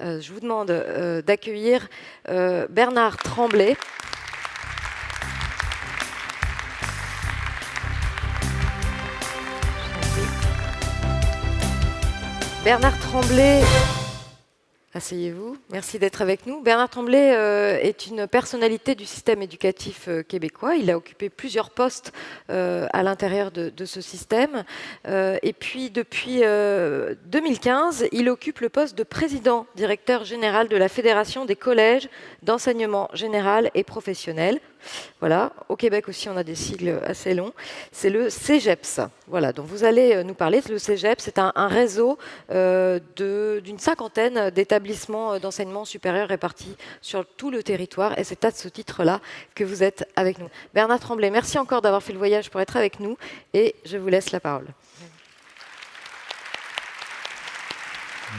Je vous demande d'accueillir Bernard Tremblay. Bernard Tremblay, asseyez-vous, merci d'être avec nous. Bernard Tremblay est une personnalité du système éducatif québécois. Il a occupé plusieurs postes à l'intérieur de ce système. Et puis, depuis 2015, il occupe le poste de président directeur général de la Fédération des collèges d'enseignement général et professionnel. Voilà, au Québec aussi, on a des sigles assez longs. C'est le CEGEPS. Voilà, dont vous allez nous parler. Le CEGEPS, c'est un réseau d'une cinquantaine d'établissements d'enseignement supérieur répartis sur tout le territoire. Et c'est à ce titre-là que vous êtes avec nous. Bernard Tremblay, merci encore d'avoir fait le voyage pour être avec nous. Et je vous laisse la parole.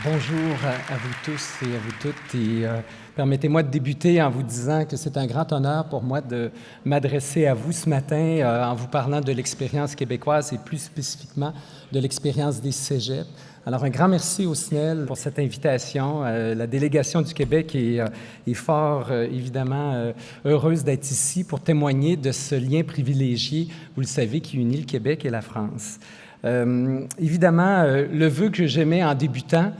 Bonjour à vous tous et à vous toutes. Et permettez-moi de débuter en vous disant que c'est un grand honneur pour moi de m'adresser à vous ce matin en vous parlant de l'expérience québécoise et plus spécifiquement de l'expérience des cégeps. Alors, un grand merci au SNEL pour cette invitation. La délégation du Québec est fort, évidemment, heureuse d'être ici pour témoigner de ce lien privilégié, vous le savez, qui unit le Québec et la France. Évidemment, le vœu que j'émets en débutant,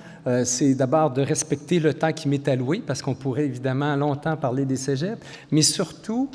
c'est d'abord de respecter le temps qui m'est alloué, parce qu'on pourrait évidemment longtemps parler des cégeps, mais surtout,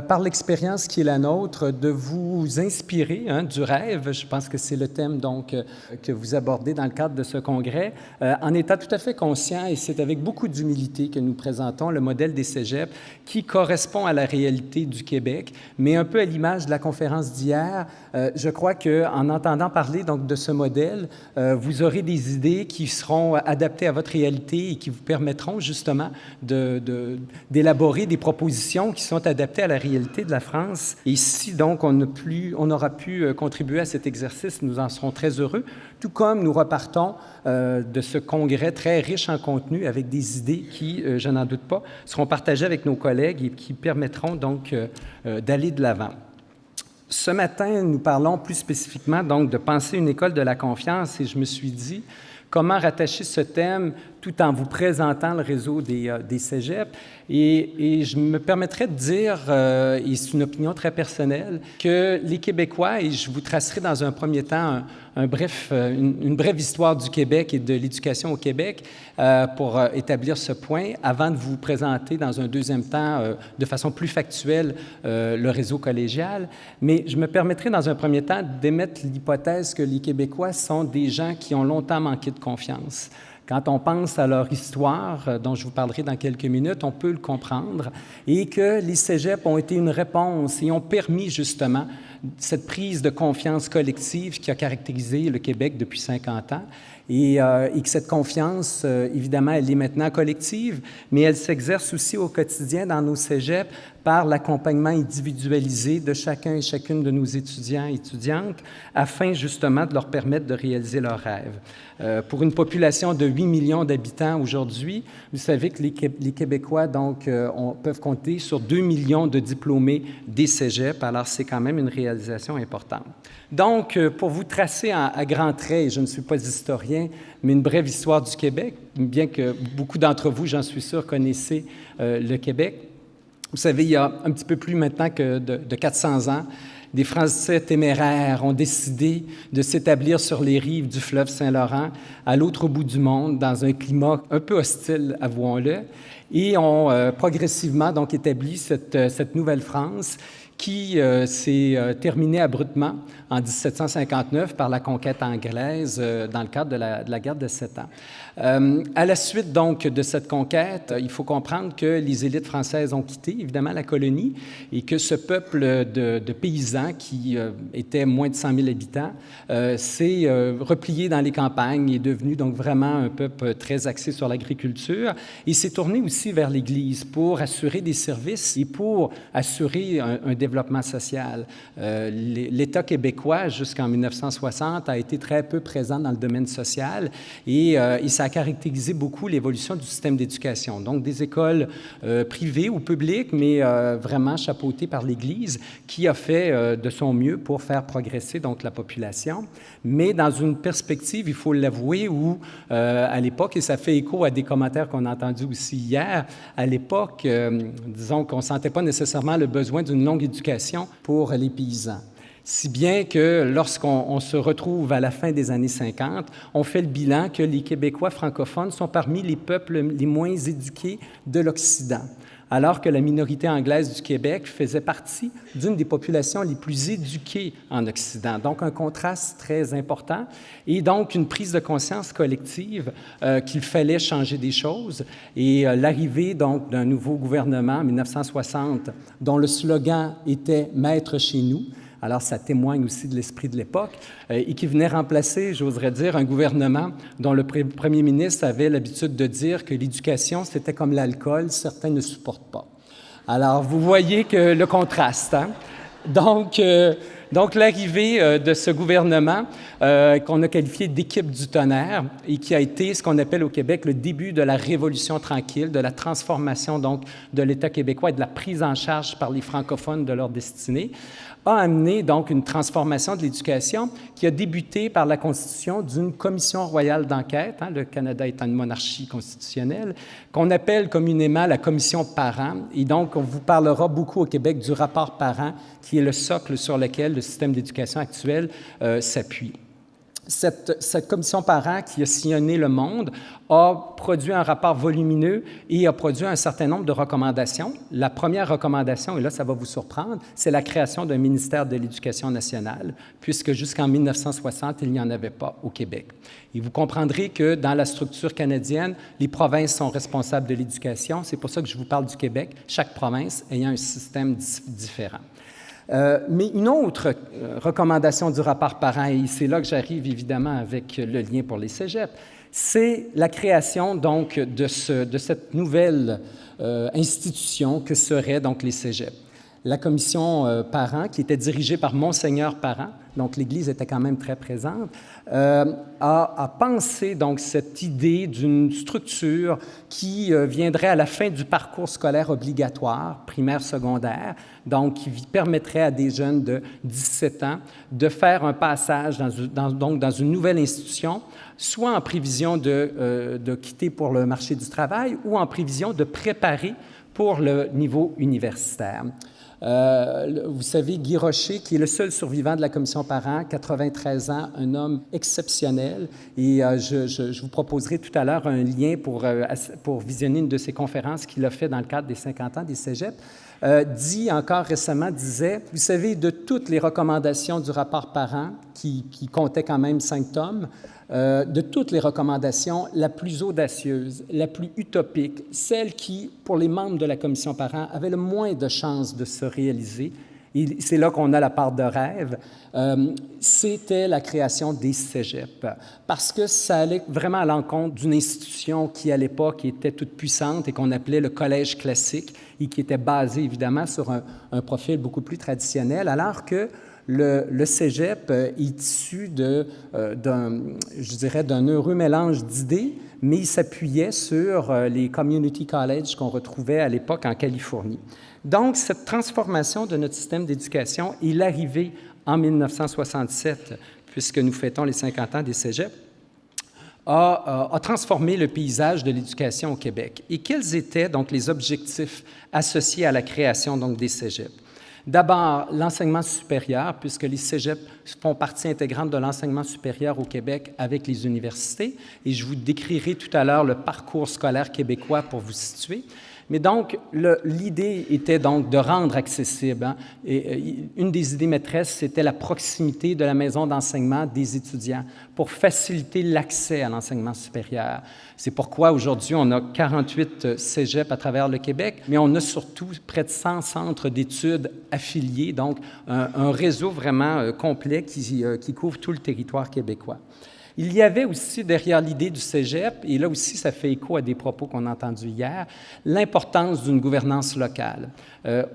par l'expérience qui est la nôtre, de vous inspirer du rêve. Je pense que c'est le thème donc que vous abordez dans le cadre de ce congrès, en étant tout à fait conscient, et c'est avec beaucoup d'humilité que nous présentons le modèle des cégeps qui correspond à la réalité du Québec, mais un peu à l'image de la conférence d'hier. Je crois qu'en entendant parler donc de ce modèle, vous aurez des idées qui seront adaptées à votre réalité et qui vous permettront justement d'élaborer des propositions qui sont adaptées à la réalité de la France. Et si donc on aura pu contribuer à cet exercice, nous en serons très heureux, tout comme nous repartons de ce congrès très riche en contenu avec des idées qui, je n'en doute pas, seront partagées avec nos collègues et qui permettront donc d'aller de l'avant. Ce matin, nous parlons plus spécifiquement donc de penser une école de la confiance et je me suis dit comment rattacher ce thème tout en vous présentant le réseau des cégeps. Et je me permettrais de dire, et c'est une opinion très personnelle, que les Québécois, et je vous tracerai dans un premier temps une brève histoire du Québec et de l'éducation au Québec pour établir ce point, avant de vous présenter dans un deuxième temps, de façon plus factuelle, le réseau collégial. Mais je me permettrai dans un premier temps d'émettre l'hypothèse que les Québécois sont des gens qui ont longtemps manqué de confiance. Quand on pense à leur histoire, dont je vous parlerai dans quelques minutes, on peut le comprendre, et que les cégeps ont été une réponse et ont permis justement cette prise de confiance collective qui a caractérisé le Québec depuis 50 ans. Et que cette confiance, évidemment, elle est maintenant collective, mais elle s'exerce aussi au quotidien dans nos cégeps par l'accompagnement individualisé de chacun et chacune de nos étudiants et étudiantes, afin justement de leur permettre de réaliser leurs rêves. Pour une population de 8 millions d'habitants aujourd'hui, vous savez que les Québécois donc, peuvent compter sur 2 millions de diplômés des cégeps, alors c'est quand même une réalisation importante. Donc, pour vous tracer à grands traits, et je ne suis pas historien, mais une brève histoire du Québec, bien que beaucoup d'entre vous, j'en suis sûr, connaissez le Québec. Vous savez, il y a un petit peu plus maintenant que de 400 ans, des Français téméraires ont décidé de s'établir sur les rives du fleuve Saint-Laurent, à l'autre bout du monde, dans un climat un peu hostile, avouons-le, et ont progressivement donc établi cette nouvelle France qui s'est terminée abruptement en 1759 par la conquête anglaise dans le cadre de la guerre de 7 ans. À la suite donc de cette conquête, il faut comprendre que les élites françaises ont quitté évidemment la colonie et que ce peuple de paysans qui était moins de 100 000 habitants s'est replié dans les campagnes et est devenu donc vraiment un peuple très axé sur l'agriculture et s'est tourné aussi vers l'Église pour assurer des services et pour assurer un développement social. L'État québécois, jusqu'en 1960, a été très peu présent dans le domaine social et ça a caractérisé beaucoup l'évolution du système d'éducation. Donc, des écoles privées ou publiques, mais vraiment chapeautées par l'Église, qui a fait de son mieux pour faire progresser donc la population. Mais dans une perspective, il faut l'avouer, où à l'époque, et ça fait écho à des commentaires qu'on a entendus aussi hier, à l'époque, disons qu'on ne sentait pas nécessairement le besoin d'une longue éducation pour les paysans. Si bien que lorsqu'on se retrouve à la fin des années 50, on fait le bilan que les Québécois francophones sont parmi les peuples les moins éduqués de l'Occident, alors que la minorité anglaise du Québec faisait partie d'une des populations les plus éduquées en Occident. Donc, un contraste très important et donc une prise de conscience collective qu'il fallait changer des choses. Et l'arrivée donc d'un nouveau gouvernement en 1960, dont le slogan était « Maître chez nous », alors ça témoigne aussi de l'esprit de l'époque, et qui venait remplacer, j'oserais dire, un gouvernement dont le premier ministre avait l'habitude de dire que l'éducation, c'était comme l'alcool, certains ne supportent pas. Alors, vous voyez que le contraste, hein? Donc, l'arrivée de ce gouvernement qu'on a qualifié d'équipe du tonnerre et qui a été ce qu'on appelle au Québec le début de la Révolution tranquille, de la transformation donc de l'État québécois et de la prise en charge par les francophones de leur destinée, a amené donc une transformation de l'éducation qui a débuté par la constitution d'une commission royale d'enquête, hein, le Canada étant une monarchie constitutionnelle, qu'on appelle communément la commission Parent. Et donc, on vous parlera beaucoup au Québec du rapport Parent, qui est le socle sur lequel le système d'éducation actuel s'appuie. Cette commission Parent qui a sillonné le monde a produit un rapport volumineux et a produit un certain nombre de recommandations. La première recommandation, et là ça va vous surprendre, c'est la création d'un ministère de l'Éducation nationale, puisque jusqu'en 1960, il n'y en avait pas au Québec. Et vous comprendrez que dans la structure canadienne, les provinces sont responsables de l'éducation. C'est pour ça que je vous parle du Québec, chaque province ayant un système différent. Mais une autre recommandation du rapport Parent, et c'est là que j'arrive évidemment avec le lien pour les cégeps, c'est la création donc de cette nouvelle institution que seraient donc les cégeps. La commission Parent, qui était dirigée par Monseigneur Parent, donc l'Église était quand même très présente, a pensé donc cette idée d'une structure qui viendrait à la fin du parcours scolaire obligatoire, primaire, secondaire, donc qui permettrait à des jeunes de 17 ans de faire un passage dans une nouvelle institution, soit en prévision de quitter pour le marché du travail ou en prévision de préparer pour le niveau universitaire. Vous savez, Guy Rocher, qui est le seul survivant de la commission Parent, 93 ans, un homme exceptionnel, et je vous proposerai tout à l'heure un lien pour visionner une de ses conférences qu'il a fait dans le cadre des 50 ans des cégeps, disait, vous savez, de toutes les recommandations du rapport Parent, qui comptait quand même 5 tomes, de toutes les recommandations, la plus audacieuse, la plus utopique, celle qui, pour les membres de la commission Parent, avait le moins de chances de se réaliser, et c'est là qu'on a la part de rêve, c'était la création des cégeps, parce que ça allait vraiment à l'encontre d'une institution qui, à l'époque, était toute puissante et qu'on appelait le collège classique et qui était basé, évidemment, sur un profil beaucoup plus traditionnel, alors que le cégep est issu d'un heureux mélange d'idées, mais il s'appuyait sur les community colleges qu'on retrouvait à l'époque en Californie. Donc, cette transformation de notre système d'éducation est l'arrivée en 1967, puisque nous fêtons les 50 ans des cégeps, a transformé le paysage de l'éducation au Québec. Et quels étaient donc les objectifs associés à la création donc, des cégeps? D'abord, l'enseignement supérieur, puisque les cégeps font partie intégrante de l'enseignement supérieur au Québec avec les universités, et je vous décrirai tout à l'heure le parcours scolaire québécois pour vous situer. Mais donc, l'idée était donc de rendre accessible. Hein, et une des idées maîtresses, c'était la proximité de la maison d'enseignement des étudiants pour faciliter l'accès à l'enseignement supérieur. C'est pourquoi aujourd'hui, on a 48 cégeps à travers le Québec, mais on a surtout près de 100 centres d'études affiliés, donc un réseau vraiment complet qui couvre tout le territoire québécois. Il y avait aussi derrière l'idée du cégep, et là aussi ça fait écho à des propos qu'on a entendus hier, l'importance d'une gouvernance locale.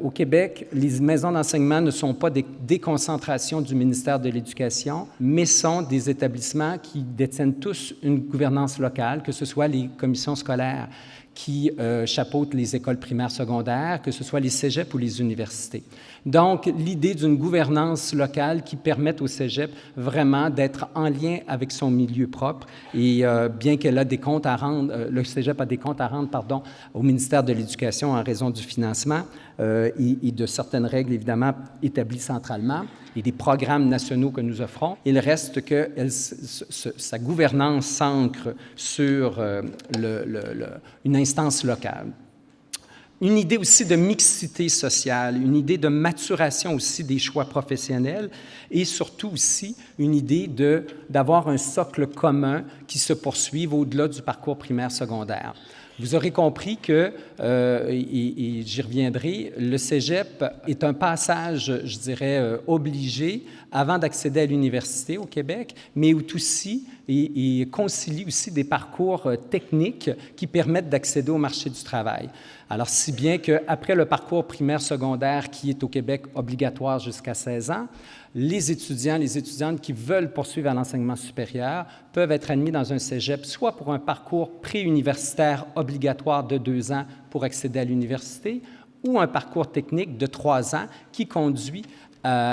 Au Québec, les maisons d'enseignement ne sont pas des déconcentrations du ministère de l'Éducation, mais sont des établissements qui détiennent tous une gouvernance locale, que ce soit les commissions scolaires qui chapeautent les écoles primaires secondaires, que ce soit les cégeps ou les universités. Donc, l'idée d'une gouvernance locale qui permette au cégep vraiment d'être en lien avec son milieu propre et bien qu'elle a des comptes à rendre, le cégep a des comptes à rendre, pardon, au ministère de l'Éducation en raison du financement et de certaines règles, évidemment, établies centralement et des programmes nationaux que nous offrons, il reste que sa gouvernance s'ancre sur une instance locale. Une idée aussi de mixité sociale, une idée de maturation aussi des choix professionnels et surtout aussi une idée d'avoir un socle commun qui se poursuive au-delà du parcours primaire secondaire. Vous aurez compris que, et j'y reviendrai, le cégep est un passage, je dirais, obligé avant d'accéder à l'université au Québec, mais aussi et concilie aussi des parcours techniques qui permettent d'accéder au marché du travail. Alors, si bien qu'après le parcours primaire secondaire qui est au Québec obligatoire jusqu'à 16 ans, les étudiants, les étudiantes qui veulent poursuivre à l'enseignement supérieur peuvent être admis dans un cégep, soit pour un parcours préuniversitaire obligatoire de 2 ans pour accéder à l'université, ou un parcours technique de 3 ans qui conduit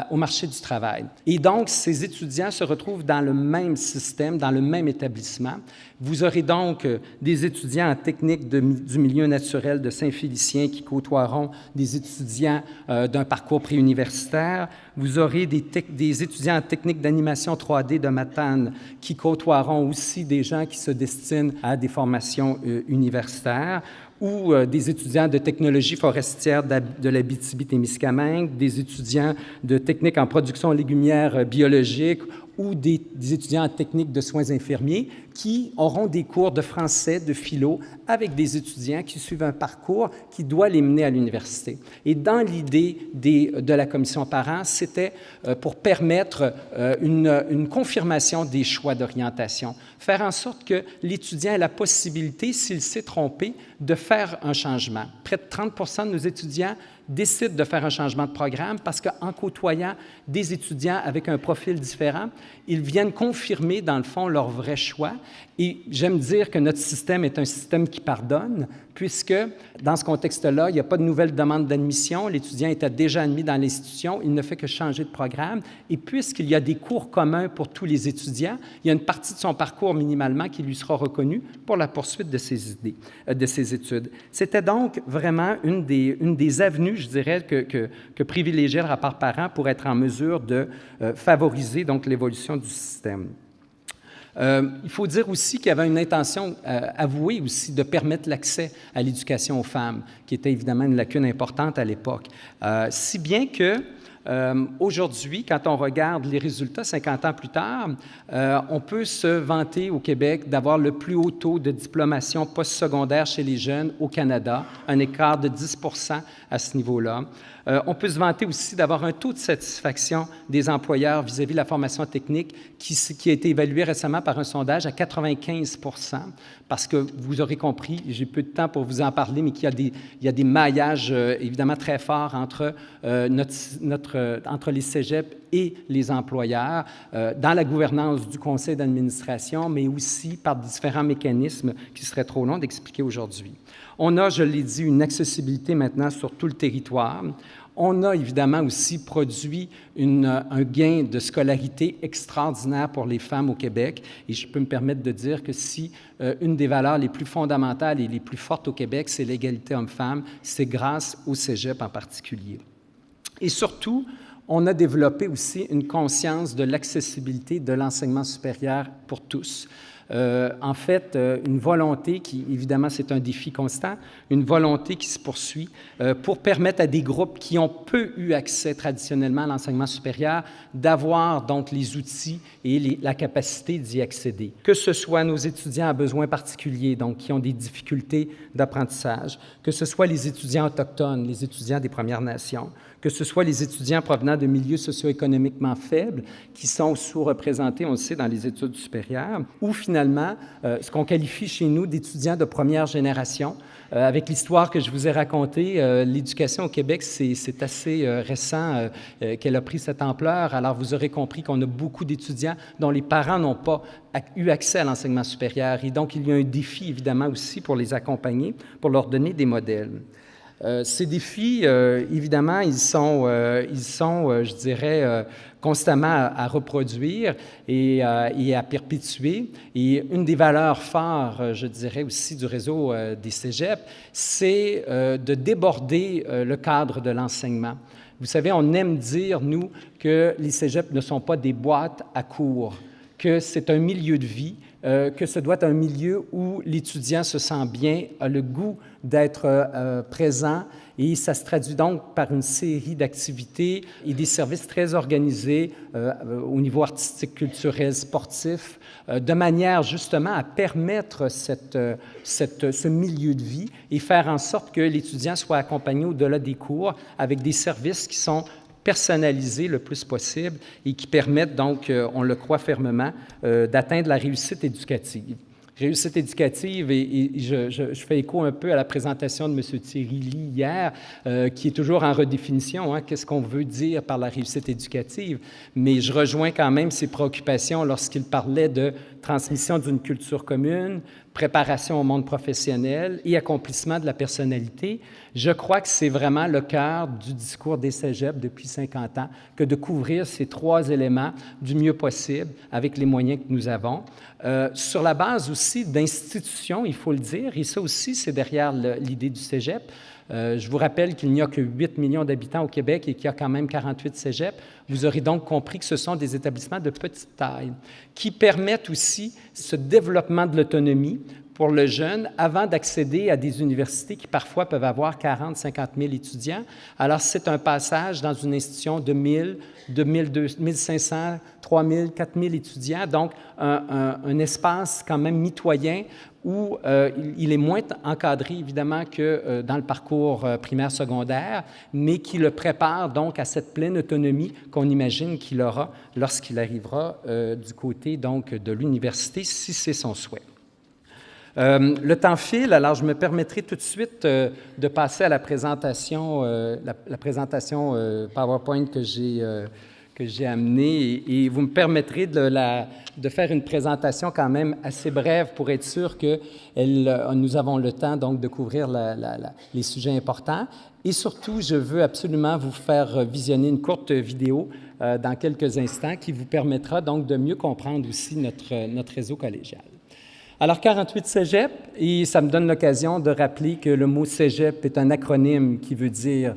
au marché du travail. Et donc, ces étudiants se retrouvent dans le même système, dans le même établissement. Vous aurez donc des étudiants en technique du milieu naturel de Saint-Félicien qui côtoieront des étudiants d'un parcours préuniversitaire. Vous aurez des étudiants en technique d'animation 3D de Matane qui côtoieront aussi des gens qui se destinent à des formations universitaires, ou des étudiants de technologie forestière de l'Abitibi-Témiscamingue, des étudiants de technique en production légumière biologique ou des étudiants en technique de soins infirmiers qui auront des cours de français, de philo, avec des étudiants qui suivent un parcours qui doit les mener à l'université. Et dans l'idée de la commission parents, c'était pour permettre une confirmation des choix d'orientation, faire en sorte que l'étudiant ait la possibilité, s'il s'est trompé, de faire un changement. Près de 30 de nos étudiants décident de faire un changement de programme parce qu'en côtoyant des étudiants avec un profil différent, ils viennent confirmer, dans le fond, leur vrai choix. Et j'aime dire que notre système est un système qui pardonne, puisque dans ce contexte-là, il n'y a pas de nouvelle demande d'admission, l'étudiant était déjà admis dans l'institution, il ne fait que changer de programme, et puisqu'il y a des cours communs pour tous les étudiants, il y a une partie de son parcours minimalement qui lui sera reconnue pour la poursuite de ses études. C'était donc vraiment une des avenues, je dirais, que privilégiait le rapport parent pour être en mesure de favoriser donc l'évolution du système. Il faut dire aussi qu'il y avait une intention avouée aussi de permettre l'accès à l'éducation aux femmes, qui était évidemment une lacune importante à l'époque. Si bien que aujourd'hui, quand on regarde les résultats 50 ans plus tard, on peut se vanter au Québec d'avoir le plus haut taux de diplomation postsecondaire chez les jeunes au Canada, un écart de 10 % à ce niveau-là. On peut se vanter aussi d'avoir un taux de satisfaction des employeurs vis-à-vis de la formation technique qui a été évalué récemment par un sondage à 95 % parce que vous aurez compris, j'ai peu de temps pour vous en parler, mais qu'il y a des maillages évidemment très forts entre les cégeps et les employeurs, dans la gouvernance du conseil d'administration, mais aussi par différents mécanismes qui seraient trop longs d'expliquer aujourd'hui. On a, je l'ai dit, une accessibilité maintenant sur tout le territoire. On a évidemment aussi produit un gain de scolarité extraordinaire pour les femmes au Québec. Et je peux me permettre de dire que si une des valeurs les plus fondamentales et les plus fortes au Québec, c'est l'égalité homme-femme, c'est grâce au cégep en particulier. Et surtout, on a développé aussi une conscience de l'accessibilité de l'enseignement supérieur pour tous. En fait, une volonté qui, évidemment, c'est un défi constant, une volonté qui se poursuit pour permettre à des groupes qui ont peu eu accès traditionnellement à l'enseignement supérieur d'avoir donc les outils et la capacité d'y accéder. Que ce soit nos étudiants à besoins particuliers, donc qui ont des difficultés d'apprentissage, que ce soit les étudiants autochtones, les étudiants des Premières Nations, que ce soit les étudiants provenant de milieux socio-économiquement faibles, qui sont sous-représentés, on le sait, dans les études supérieures, ou finalement, ce qu'on qualifie chez nous d'étudiants de première génération. Avec l'histoire que je vous ai racontée, l'éducation au Québec, c'est assez récent qu'elle a pris cette ampleur. Alors, vous aurez compris qu'on a beaucoup d'étudiants dont les parents n'ont pas eu accès à l'enseignement supérieur. Et donc, il y a un défi, évidemment, aussi pour les accompagner, pour leur donner des modèles. Ces défis, évidemment, ils sont je dirais, constamment à reproduire et à perpétuer. Et une des valeurs phares, je dirais aussi, du réseau des cégeps, c'est de déborder le cadre de l'enseignement. Vous savez, on aime dire, nous, que les cégeps ne sont pas des boîtes à cours, que c'est un milieu de vie, que ce doit être un milieu où l'étudiant se sent bien, a le goût d'être présent, et ça se traduit donc par une série d'activités et des services très organisés au niveau artistique, culturel, sportif, de manière justement à permettre ce milieu de vie et faire en sorte que l'étudiant soit accompagné au-delà des cours avec des services qui sont personnalisés le plus possible et qui permettent donc, on le croit fermement, d'atteindre la réussite éducative. Réussite éducative, et je fais écho un peu à la présentation de M. Thierry Ly hier, qui est toujours en redéfinition, hein, qu'est-ce qu'on veut dire par la réussite éducative, mais je rejoins quand même ses préoccupations lorsqu'il parlait de transmission d'une culture commune, préparation au monde professionnel et accomplissement de la personnalité. Je crois que c'est vraiment le cœur du discours des cégeps depuis 50 ans, que de couvrir ces trois éléments du mieux possible avec les moyens que nous avons. Sur la base aussi d'institutions, il faut le dire, et ça aussi, c'est derrière l'idée du cégep. Je vous rappelle qu'il n'y a que 8 millions d'habitants au Québec et qu'il y a quand même 48 cégeps. Vous aurez donc compris que ce sont des établissements de petite taille qui permettent aussi ce développement de l'autonomie pour le jeune avant d'accéder à des universités qui parfois peuvent avoir 40 000, 50 000 étudiants. Alors, c'est un passage dans une institution de 1000, de 1 500, 3 000, 4 000 étudiants, donc un espace quand même mitoyen où il est moins encadré, évidemment, que dans le parcours primaire-secondaire, mais qui le prépare donc à cette pleine autonomie qu'on imagine qu'il aura lorsqu'il arrivera du côté donc, de l'université, si c'est son souhait. Le temps file, alors je me permettrai tout de suite de passer à la présentation, la présentation PowerPoint que j'ai amenée, et vous me permettrez de faire une présentation quand même assez brève pour être sûr que nous avons le temps donc de couvrir les sujets importants. Et surtout, je veux absolument vous faire visionner une courte vidéo dans quelques instants qui vous permettra donc de mieux comprendre aussi notre réseau collégial. Alors, 48 cégeps, et ça me donne l'occasion de rappeler que le mot cégep est un acronyme qui veut dire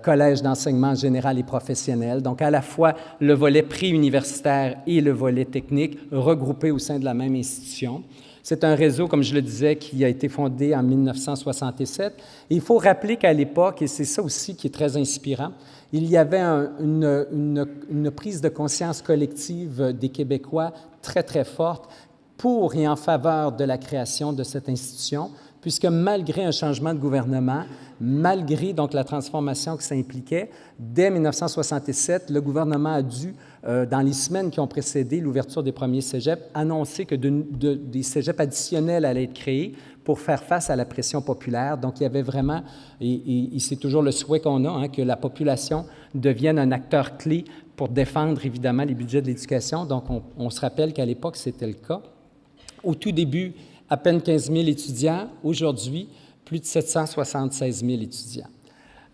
Collège d'enseignement général et professionnel, donc à la fois le volet préuniversitaire et le volet technique regroupés au sein de la même institution. C'est un réseau, comme je le disais, qui a été fondé en 1967. Et il faut rappeler qu'à l'époque, et c'est ça aussi qui est très inspirant, il y avait une prise de conscience collective des Québécois très, très forte pour et en faveur de la création de cette institution, puisque malgré un changement de gouvernement, malgré donc la transformation que ça impliquait, dès 1967, le gouvernement a dû, dans les semaines qui ont précédé l'ouverture des premiers cégeps, annoncer que des cégeps additionnels allaient être créés pour faire face à la pression populaire. Donc, il y avait vraiment, et c'est toujours le souhait qu'on a, hein, que la population devienne un acteur clé pour défendre, évidemment, les budgets de l'éducation. Donc, on se rappelle qu'à l'époque, c'était le cas. Au tout début, à peine 15 000 étudiants. Aujourd'hui, plus de 776 000 étudiants.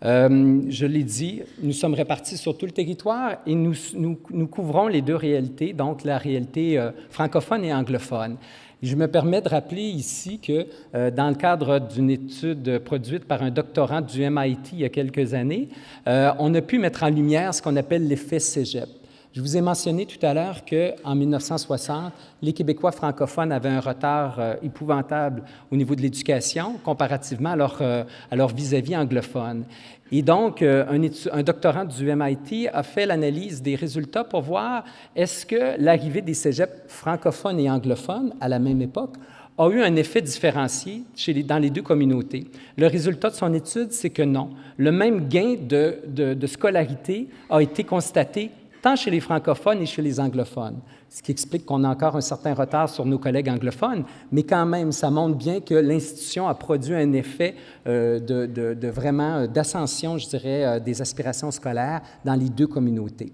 Je l'ai dit, nous sommes répartis sur tout le territoire et nous couvrons les deux réalités, donc la réalité francophone et anglophone. Je me permets de rappeler ici que dans le cadre d'une étude produite par un doctorant du MIT il y a quelques années, on a pu mettre en lumière ce qu'on appelle l'effet cégep. Je vous ai mentionné tout à l'heure qu'en 1960, les Québécois francophones avaient un retard épouvantable au niveau de l'éducation comparativement à leur vis-à-vis anglophone. Et donc, un doctorant du MIT a fait l'analyse des résultats pour voir est-ce que l'arrivée des cégeps francophones et anglophones à la même époque a eu un effet différencié dans les deux communautés. Le résultat de son étude, c'est que non. Le même gain de scolarité a été constaté tant chez les francophones et chez les anglophones, ce qui explique qu'on a encore un certain retard sur nos collègues anglophones, mais quand même, ça montre bien que l'institution a produit un effet vraiment d'ascension, je dirais, des aspirations scolaires dans les deux communautés.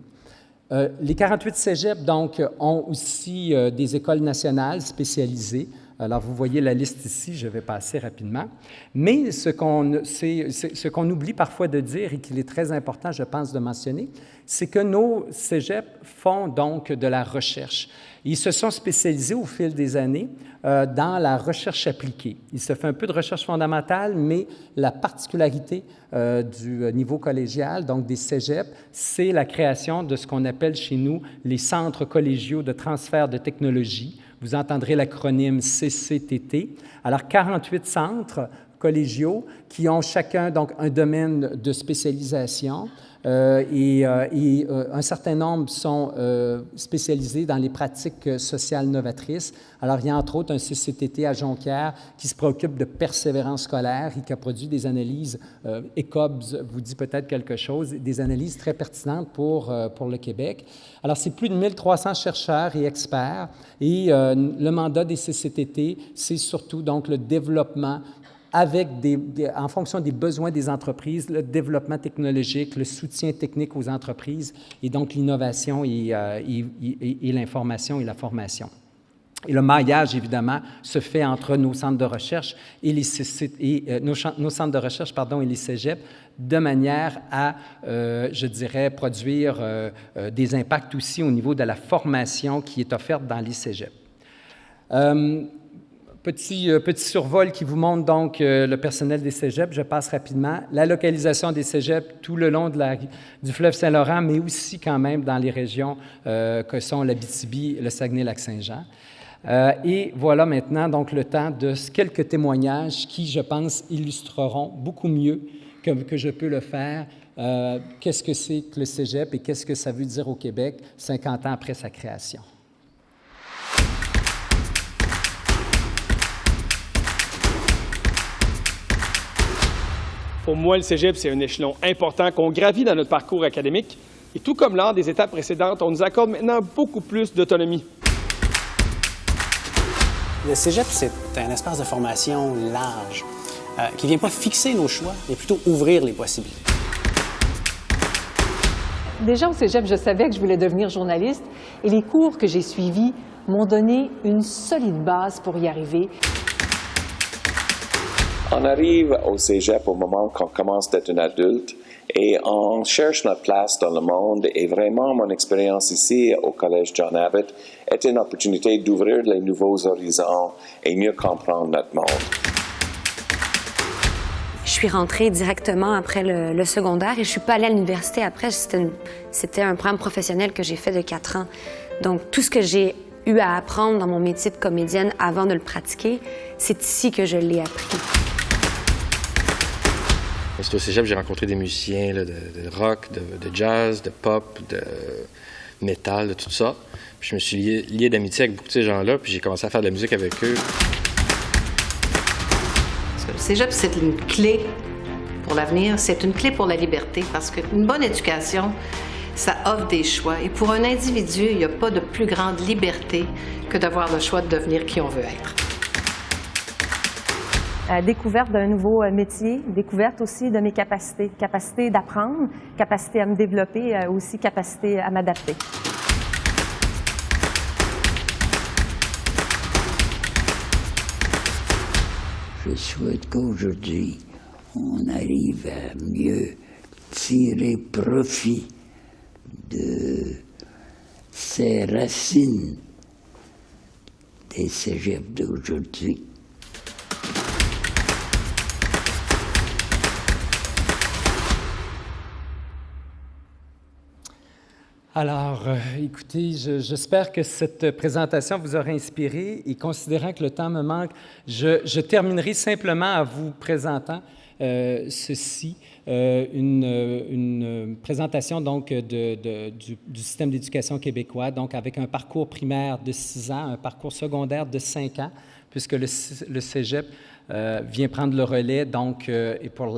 Les 48 cégeps, donc, ont aussi des écoles nationales spécialisées. Alors, vous voyez la liste ici, je vais passer rapidement. Mais ce qu'on oublie parfois de dire et qu'il est très important, je pense, de mentionner, c'est que nos cégeps font donc de la recherche. Ils se sont spécialisés au fil des années dans la recherche appliquée. Il se fait un peu de recherche fondamentale, mais la particularité du niveau collégial, donc des cégeps, c'est la création de ce qu'on appelle chez nous les centres collégiaux de transfert de technologie. Vous entendrez l'acronyme CCTT. Alors, 48 centres collégiaux qui ont chacun donc un domaine de spécialisation et un certain nombre sont spécialisés dans les pratiques sociales novatrices. Alors, il y a entre autres un CCTT à Jonquière qui se préoccupe de persévérance scolaire et qui a produit des analyses, ECOBS vous dit peut-être quelque chose, des analyses très pertinentes pour le Québec. Alors, c'est plus de 1300 chercheurs et experts et le mandat des CCTT, c'est surtout donc le développement en fonction des besoins des entreprises, le développement technologique, le soutien technique aux entreprises et donc l'innovation et l'information et la formation. Et le maillage, évidemment, se fait entre nos centres de recherche et nos centres de recherche, et les cégeps, de manière à, je dirais, produire des impacts aussi au niveau de la formation qui est offerte dans les cégeps. Petit survol qui vous montre donc le personnel des cégeps. Je passe rapidement. La localisation des cégeps tout le long du fleuve Saint-Laurent, mais aussi quand même dans les régions que sont l'Abitibi, le Saguenay-Lac-Saint-Jean. Et voilà maintenant donc le temps de quelques témoignages qui, je pense, illustreront beaucoup mieux que je peux le faire qu'est-ce que c'est que le cégep et qu'est-ce que ça veut dire au Québec 50 ans après sa création. Pour moi, le cégep, c'est un échelon important qu'on gravit dans notre parcours académique. Et tout comme lors des étapes précédentes, on nous accorde maintenant beaucoup plus d'autonomie. Le cégep, c'est un espace de formation large qui ne vient pas fixer nos choix, mais plutôt ouvrir les possibilités. Déjà au cégep, je savais que je voulais devenir journaliste et les cours que j'ai suivis m'ont donné une solide base pour y arriver. On arrive au cégep au moment qu'on commence d'être un adulte et on cherche notre place dans le monde. Et vraiment, mon expérience ici au Collège John Abbott était une opportunité d'ouvrir les nouveaux horizons et mieux comprendre notre monde. Je suis rentrée directement après le secondaire et je suis pas allée à l'université après. C'était un programme professionnel que j'ai fait de 4 ans. Donc, tout ce que j'ai eu à apprendre dans mon métier de comédienne avant de le pratiquer, c'est ici que je l'ai appris. C'est au cégep, j'ai rencontré des musiciens là, de rock, de jazz, de pop, de métal, de tout ça. Puis je me suis lié d'amitié avec beaucoup de ces gens-là, puis j'ai commencé à faire de la musique avec eux. Le cégep, c'est une clé pour l'avenir, c'est une clé pour la liberté, parce qu'une bonne éducation, ça offre des choix. Et pour un individu, il n'y a pas de plus grande liberté que d'avoir le choix de devenir qui on veut être. Découverte d'un nouveau métier, découverte aussi de mes capacités. Capacité d'apprendre, capacité à me développer, aussi capacité à m'adapter. Je souhaite qu'aujourd'hui, on arrive à mieux tirer profit de ces racines des cégeps d'aujourd'hui. Alors, écoutez, j'espère que cette présentation vous aura inspiré et considérant que le temps me manque, je terminerai simplement en vous présentant ceci, une présentation donc du système d'éducation québécois, donc avec un parcours primaire de 6 ans, un parcours secondaire de 5 ans, puisque le cégep vient prendre le relais, donc, et pour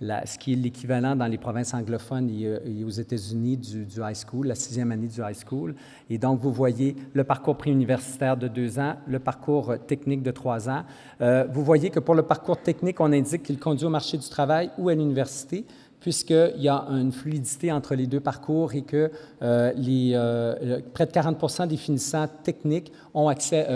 ce qui est l'équivalent dans les provinces anglophones et aux États-Unis du high school, la 6e année du high school. Et donc, vous voyez le parcours préuniversitaire de 2 ans, le parcours technique de 3 ans. Vous voyez que pour le parcours technique, on indique qu'il conduit au marché du travail ou à l'université, puisqu'il y a une fluidité entre les deux parcours et que près de 40 des finissants techniques ont accès,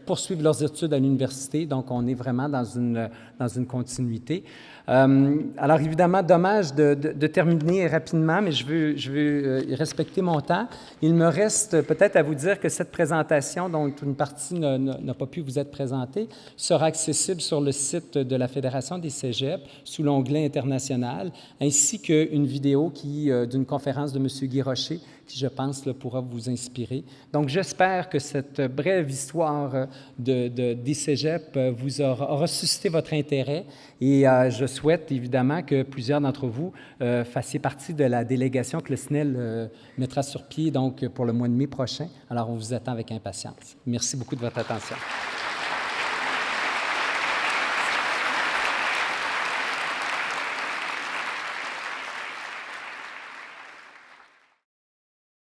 poursuivent leurs études à l'université. Donc, on est vraiment dans une continuité. Alors, évidemment, dommage de terminer rapidement, mais je veux respecter mon temps. Il me reste peut-être à vous dire que cette présentation, dont une partie n'a pas pu vous être présentée, sera accessible sur le site de la Fédération des cégeps sous l'onglet international, ainsi qu'une vidéo d'une conférence de M. Guy Rocher, qui, je pense, pourra vous inspirer. Donc, j'espère que cette brève histoire des cégeps vous aura suscité votre intérêt et je souhaite évidemment que plusieurs d'entre vous fassiez partie de la délégation que le SNEL mettra sur pied donc, pour le mois de mai prochain. Alors, on vous attend avec impatience. Merci beaucoup de votre attention.